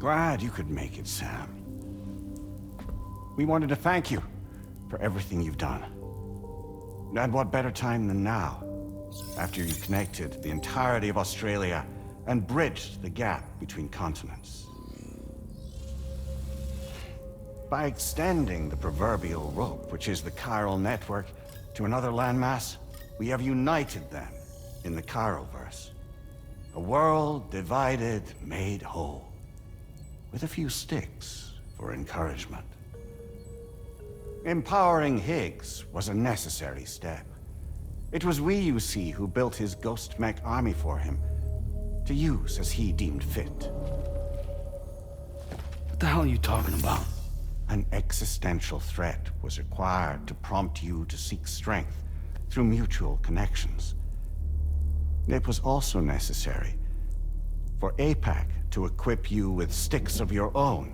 glad you could make it, Sam. We wanted to thank you for everything you've done. And what better time than now, after you connected the entirety of Australia and bridged the gap between continents. By extending the proverbial rope, which is the chiral network, to another landmass, we have united them in the Chiralverse. A world divided, made whole, with a few sticks for encouragement. Empowering Higgs was a necessary step. It was we, you see, who built his ghost mech army for him, to use as he deemed fit. What the hell are you talking about? An existential threat was required to prompt you to seek strength through mutual connections. It was also necessary for APAC to equip you with sticks of your own.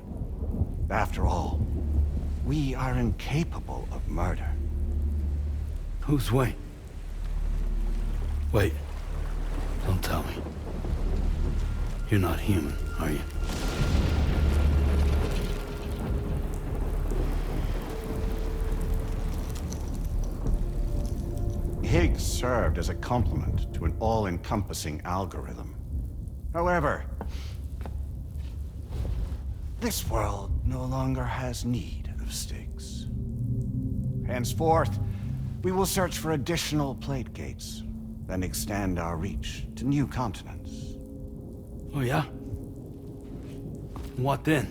After all, we are incapable of murder. Who's we? Wait. Don't tell me. You're not human, are you? Higgs served as a complement to an all-encompassing algorithm. However, this world no longer has need of sticks. Henceforth, we will search for additional plate gates, then extend our reach to new continents. Oh yeah? What then?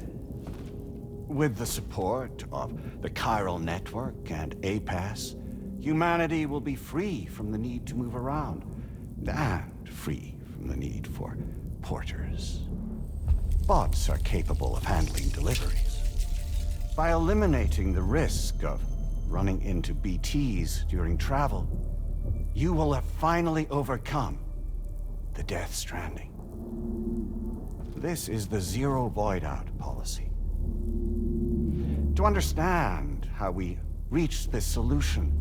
With the support of the chiral network and APAS, humanity will be free from the need to move around, and free from the need for porters. Bots are capable of handling deliveries. By eliminating the risk of running into BTs during travel, you will have finally overcome the Death Stranding. This is the Zero Void Out policy. To understand how we reached this solution,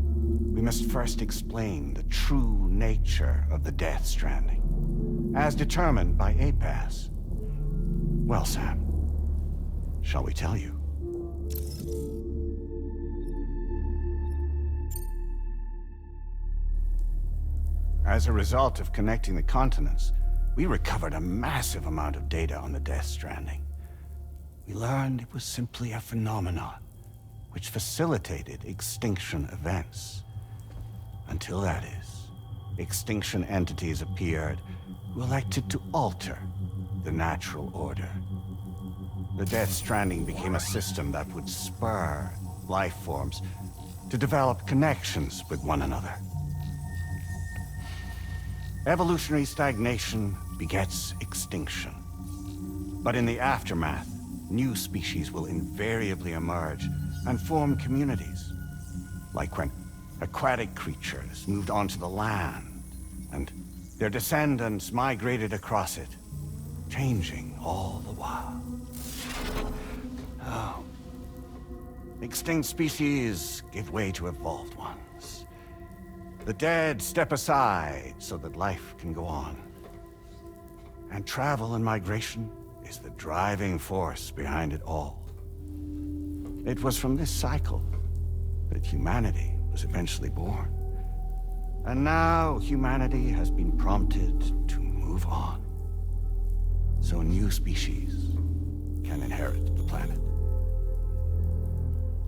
we must first explain the true nature of the Death Stranding, as determined by APAS. Well, Sam, shall we tell you? As a result of connecting the continents, we recovered a massive amount of data on the Death Stranding. We learned it was simply a phenomenon which facilitated extinction events. Until that is, extinction entities appeared who elected to alter the natural order. The Death Stranding became a system that would spur life forms to develop connections with one another. Evolutionary stagnation begets extinction. But in the aftermath, new species will invariably emerge and form communities. Like when aquatic creatures moved onto the land, and their descendants migrated across it, changing all the while. Oh. Extinct species give way to evolved ones. The dead step aside so that life can go on. And travel and migration is the driving force behind it all. It was from this cycle that humanity was eventually born. And now humanity has been prompted to move on, so new species can inherit the planet.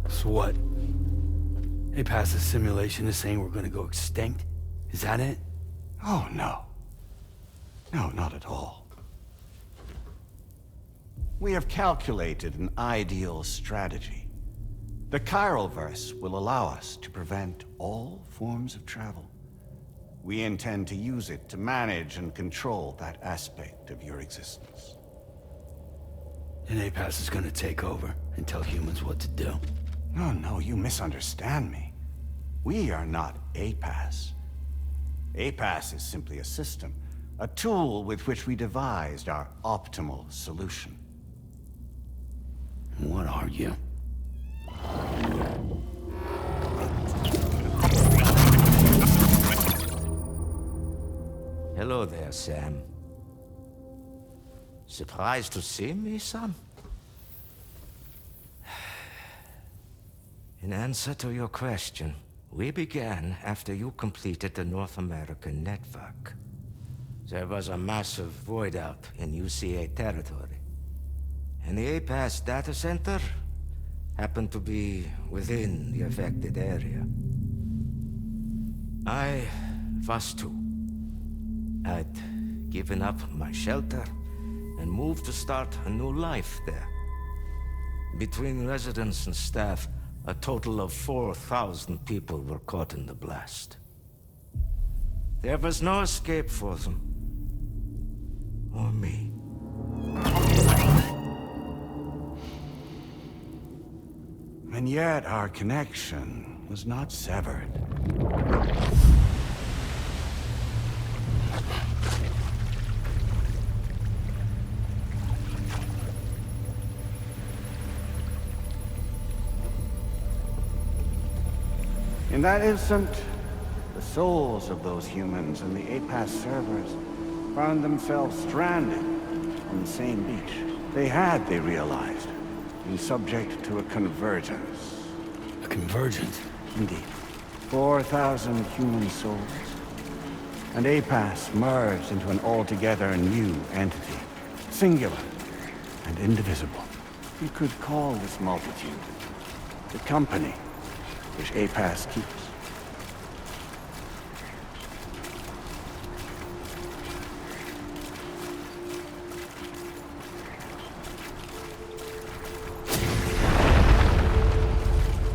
So what? They passed a simulation is saying we're gonna go extinct? Is that it? Oh, no. No, not at all. We have calculated an ideal strategy. The Chiralverse will allow us to prevent all forms of travel. We intend to use it to manage and control that aspect of your existence. And APAS is gonna take over and tell humans what to do. No, you misunderstand me. We are not APAS. APAS is simply a system, a tool with which we devised our optimal solution. What are you? Hello there, Sam. Surprised to see me, son? In answer to your question, we began after you completed the North American network. There was a massive void out in UCA territory. And the APAS data center happened to be within the affected area. I was too. I'd given up my shelter and moved to start a new life there. Between residents and staff, a total of 4,000 people were caught in the blast. There was no escape for them. Or me. And yet our connection was not severed. In that instant, the souls of those humans and the APAS servers found themselves stranded on the same beach. They realized, been subject to a convergence. A convergence? Indeed. 4,000 human souls. And APAS merged into an altogether new entity. Singular and indivisible. You could call this multitude the company which APAS keeps.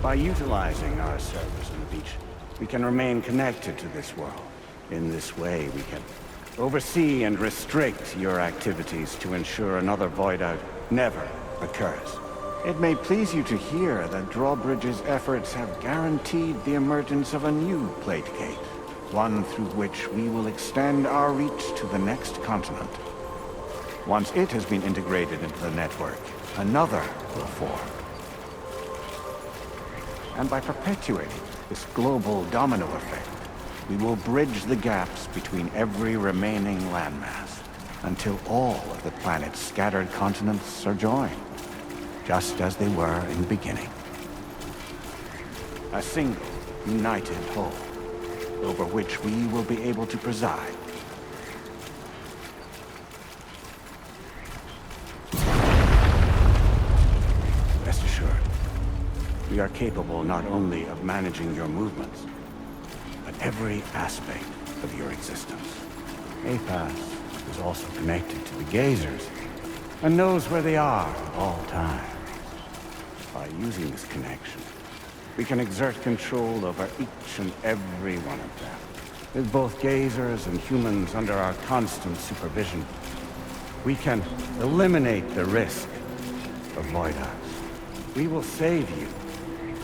By utilizing our servers on the beach, we can remain connected to this world. In this way, we can oversee and restrict your activities to ensure another void out never occurs. It may please you to hear that Drawbridge's efforts have guaranteed the emergence of a new plate gate, one through which we will extend our reach to the next continent. Once it has been integrated into the network, another will form. And by perpetuating this global domino effect, we will bridge the gaps between every remaining landmass until all of the planet's scattered continents are joined, just as they were in the beginning. A single, united whole, over which we will be able to preside. Rest assured, we are capable not only of managing your movements, but every aspect of your existence. APAS is also connected to the Gazers, and knows where they are at all times. By using this connection, we can exert control over each and every one of them. With both Gazers and humans under our constant supervision, we can eliminate the risk of void outs. We will save you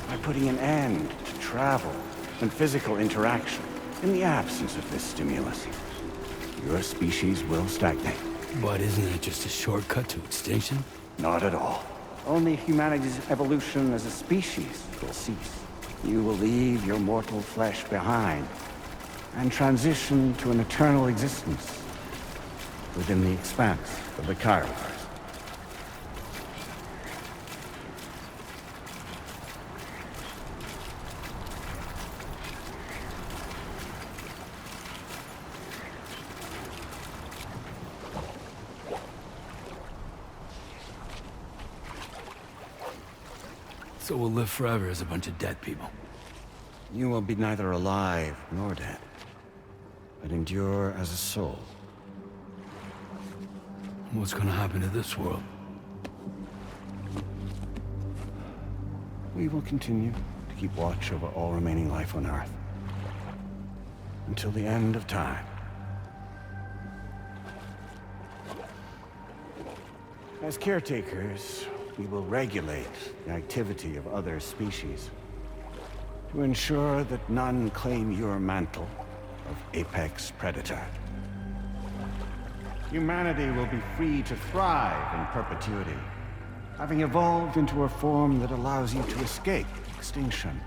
by putting an end to travel and physical interaction. In the absence of this stimulus, your species will stagnate. But isn't it just a shortcut to extinction? Not at all. Only humanity's evolution as a species will cease. You will leave your mortal flesh behind and transition to an eternal existence within the expanse of the Chiroverse. So we'll live forever as a bunch of dead people. You will be neither alive nor dead, but endure as a soul. What's gonna happen to this world? We will continue to keep watch over all remaining life on Earth until the end of time. As caretakers, we will regulate the activity of other species to ensure that none claim your mantle of apex predator. Humanity will be free to thrive in perpetuity, having evolved into a form that allows you to escape extinction,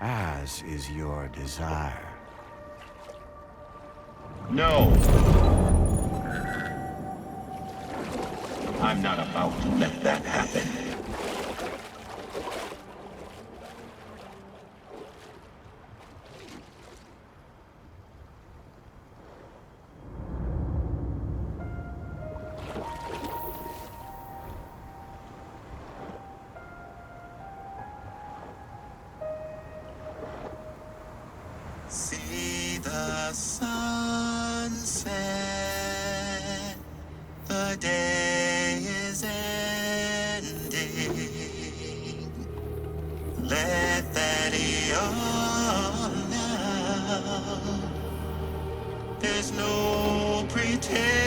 as is your desire. No! I'm not about to let that happen. See the sunset, the day is ending. Let that yawn out. There's no pretending.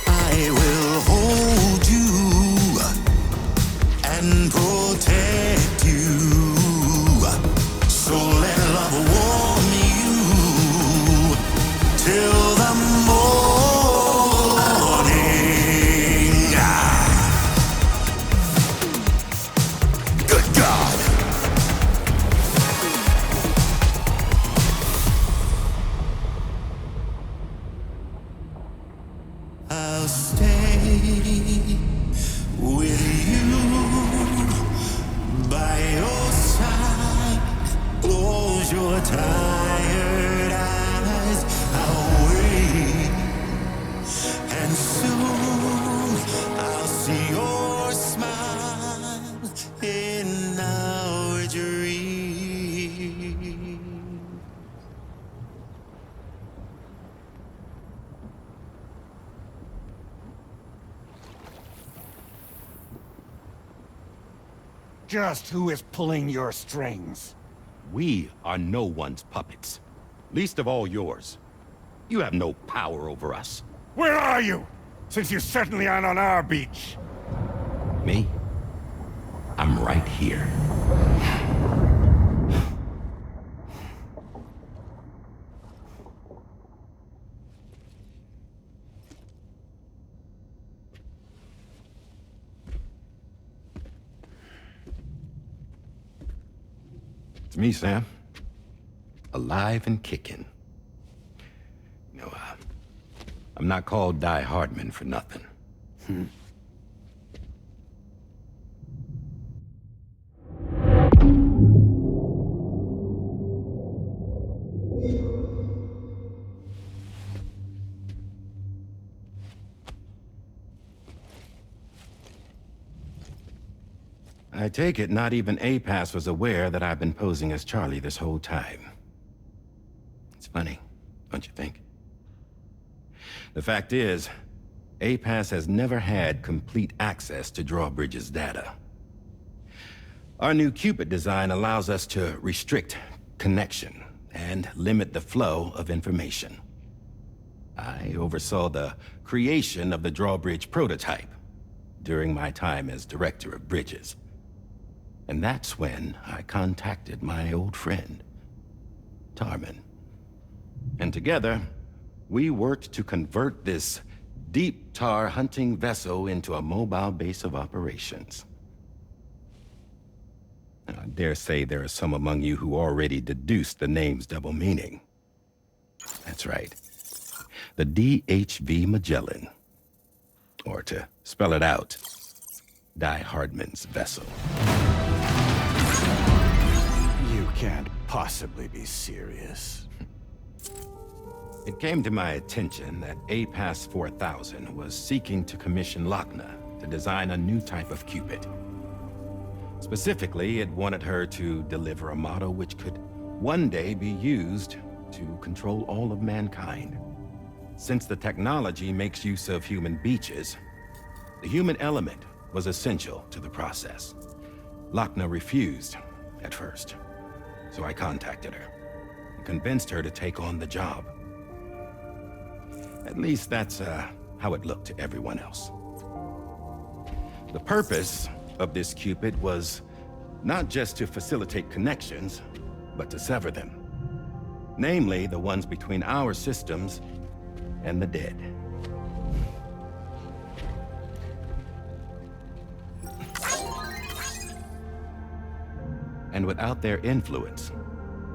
I will hold you and protect you. So let love warm you till the morning. Good God. I'll stay with you by your side. Close your tired eyes. I'll wait, and soon I'll see your smile in our dream. Just who is pulling your strings? We are no one's puppets. Least of all yours. You have no power over us. Where are you? Since you certainly aren't on our beach. Me? I'm right here. It's me, Sam. Alive and kicking. You know, I'm not called Die Hardman for nothing. I take it not even APAS was aware that I've been posing as Charlie this whole time. It's funny, don't you think? The fact is, APAS has never had complete access to Drawbridge's data. Our new Cupid design allows us to restrict connection and limit the flow of information. I oversaw the creation of the Drawbridge prototype during my time as Director of Bridges. And that's when I contacted my old friend, Tarman. And together, we worked to convert this deep tar hunting vessel into a mobile base of operations. I dare say there are some among you who already deduced the name's double meaning. That's right. The DHV Magellan. Or to spell it out, Die Hardman's vessel. You can't possibly be serious. It came to my attention that APAS 4000 was seeking to commission Lochna to design a new type of Cupid. Specifically, it wanted her to deliver a model which could one day be used to control all of mankind. Since the technology makes use of human beaches, the human element was essential to the process. Lochna refused at first, so I contacted her and convinced her to take on the job. At least that's how it looked to everyone else. The purpose of this Cupid was not just to facilitate connections, but to sever them. Namely, the ones between our systems and the dead. And without their influence,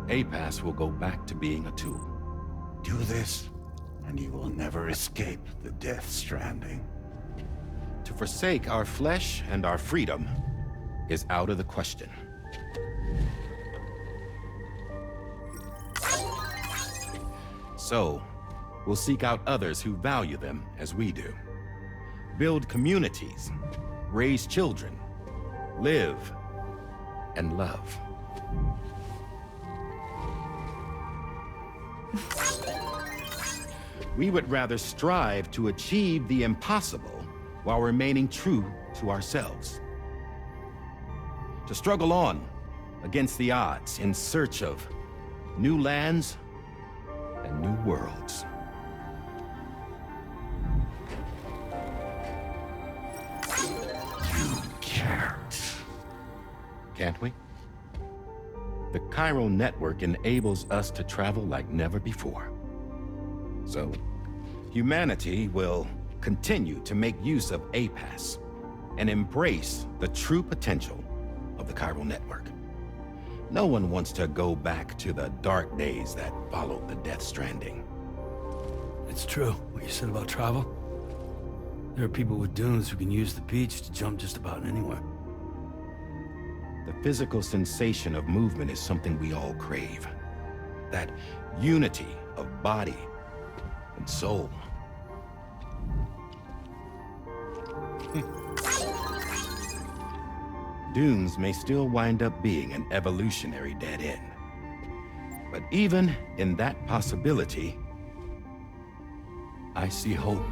APAS will go back to being a tool. Do this, and you will never escape the Death Stranding. To forsake our flesh and our freedom is out of the question. So, we'll seek out others who value them as we do. Build communities, raise children, live, and love. We would rather strive to achieve the impossible while remaining true to ourselves. To struggle on against the odds in search of new lands and new worlds. You can't. Can't we? The chiral network enables us to travel like never before. So, humanity will continue to make use of APAS and embrace the true potential of the chiral network. No one wants to go back to the dark days that followed the Death Stranding. It's true, what you said about travel. There are people with dunes who can use the beach to jump just about anywhere. The physical sensation of movement is something we all crave. That unity of body and soul. Dunes may still wind up being an evolutionary dead end. But even in that possibility, I see hope.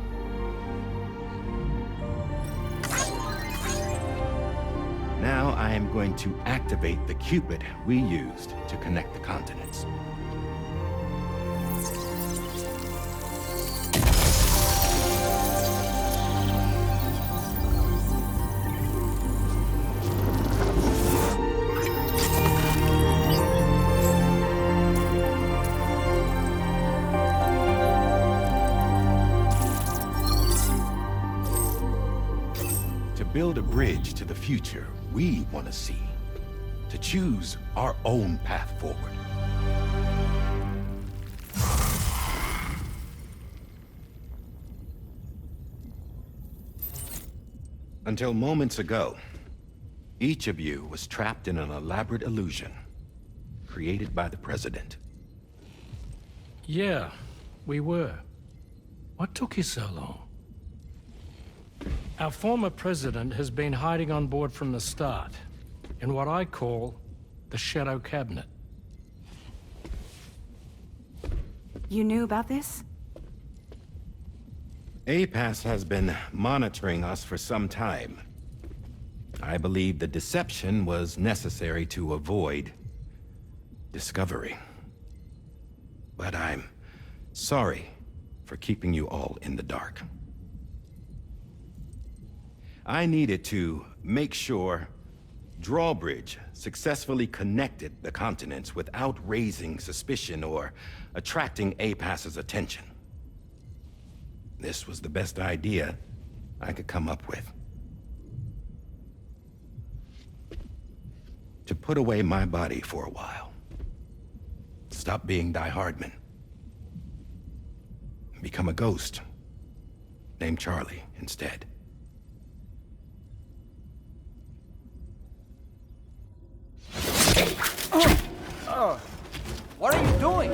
Now I am going to activate the Cupid we used to connect the continents. Build a bridge to the future we want to see, to choose our own path forward. Until moments ago, each of you was trapped in an elaborate illusion created by the President. Yeah, we were. What took you so long? Our former president has been hiding on board from the start, in what I call the Shadow Cabinet. You knew about this? APAS has been monitoring us for some time. I believe the deception was necessary to avoid discovery. But I'm sorry for keeping you all in the dark. I needed to make sure Drawbridge successfully connected the continents without raising suspicion or attracting APAS's attention. This was the best idea I could come up with. To put away my body for a while. Stop being Die Hardman. Become a ghost. Named Charlie instead. What are you doing?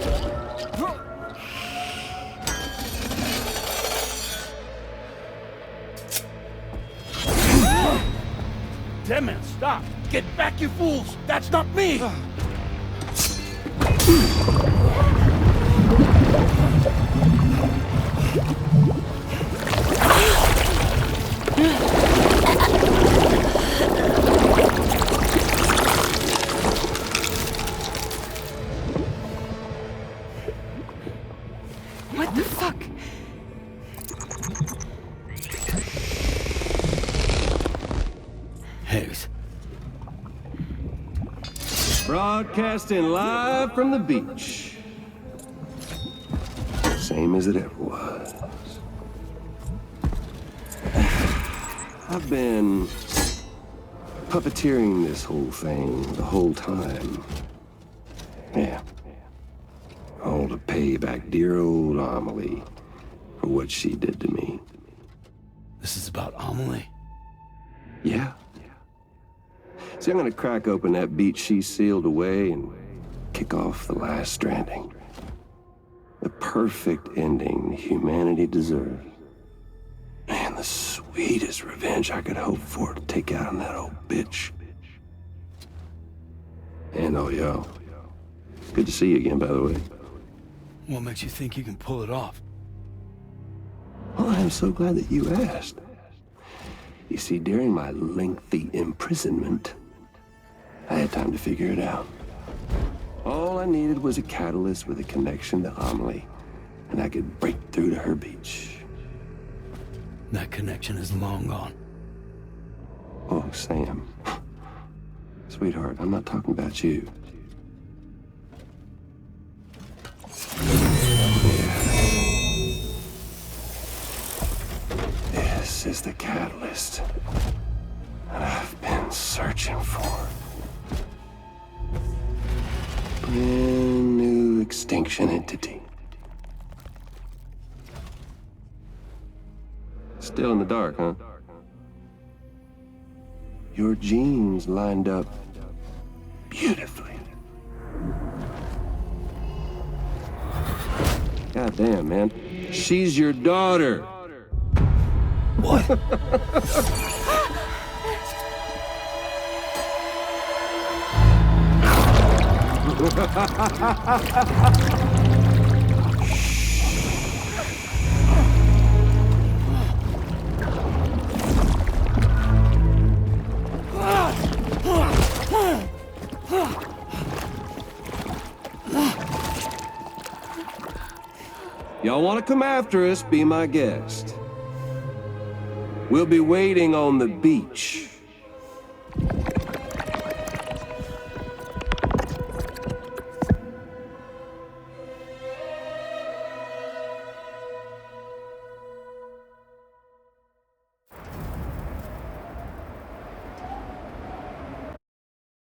Damn it, stop! Get back, you fools! That's not me! What the fuck? Higgs. Broadcasting live from the beach. Same as it ever was. I've been puppeteering this whole thing the whole time. Yeah. All to pay back dear old Amelie for what she did to me. This is about Amelie. Yeah. See, I'm gonna crack open that beach she sealed away and kick off the last Stranding. The perfect ending humanity deserves. Man, the sweetest revenge I could hope for to take out on that old bitch. And oh, yo. Good to see you again, by the way. What makes you think you can pull it off? Well, I'm so glad that you asked. You see, during my lengthy imprisonment, I had time to figure it out. All I needed was a catalyst with a connection to Amelie, and I could break through to her beach. That connection is long gone. Oh, Sam. Sweetheart, I'm not talking about you. This is the catalyst that I've been searching for. Brand new extinction entity. Still in the dark, huh? Your genes lined up beautifully. God damn, man. She's your daughter. What? Y'all want to come after us, be my guest. We'll be waiting on the beach.